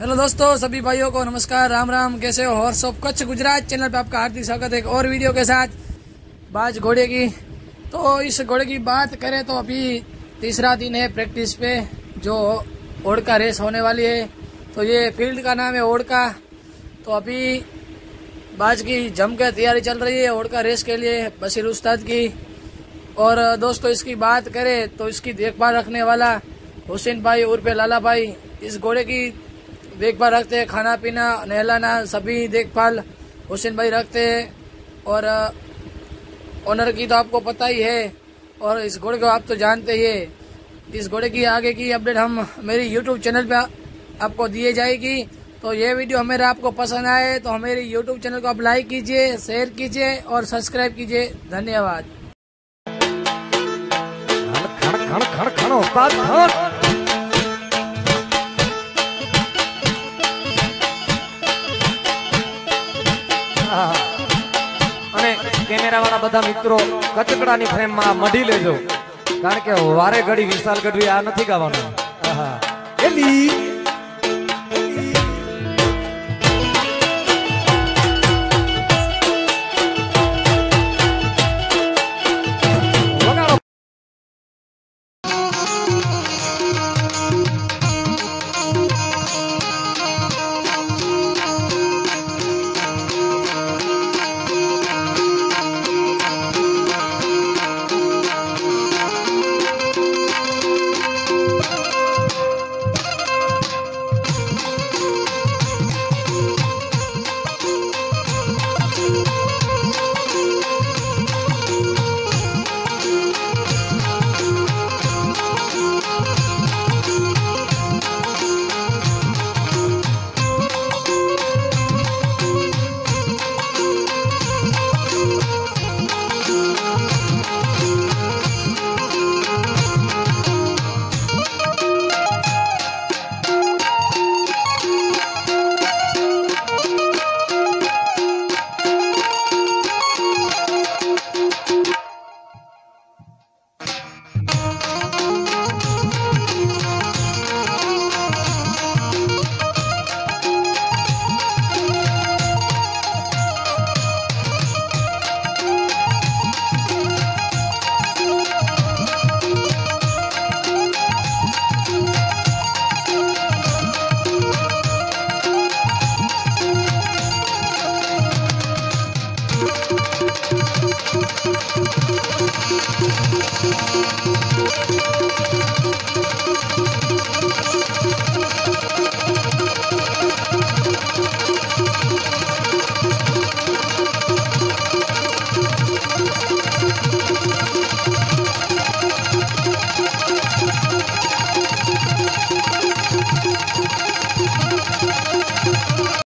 Hello दोस्तों, सभी भाइयों को नमस्कार, राम राम। कैसे हो? Horse of Kutch Gujarat channel पे आपका हार्दिक स्वागत है एक और वीडियो के साथ बाज घोड़े की। तो इस घोड़े की बात करें तो अभी तीसरा दिन है प्रैक्टिस पे, जो ओड़का रेस होने वाली है। तो ये फील्ड का नाम है ओड़का। तो अभी बाज की जमकर तैयारी चल रही है ओड़का रेस के लिए बशीर उस्ताद की। और दोस्तों इसकी बात करें तो इसकी देखभाल रखने वाला हुसैन भाई उर्फे लाला भाई इस घोड़े की देखभाल रखते हैं। खाना पीना नहलाना सभी देखभाल हुसैन भाई रखते हैं। और ओनर की तो आपको पता ही है, और इस घोड़े को आप तो जानते ही है। इस घोड़े की आगे की अपडेट हम मेरी यूट्यूब चैनल पे आपको दिए जाएगी। तो ये वीडियो मेरा आपको पसंद आए तो हमारे यूट्यूब चैनल को आप लाइक कीजिए, शेयर कीजिए और सब्सक्राइब कीजिए। धन्यवाद। कैमेरा वाला बधा मित्रों कचकड़ानी फ्रेम में मढी लेजो, कारण के वारे घड़ी विशाल गढ़वी आ नहीं गावानो।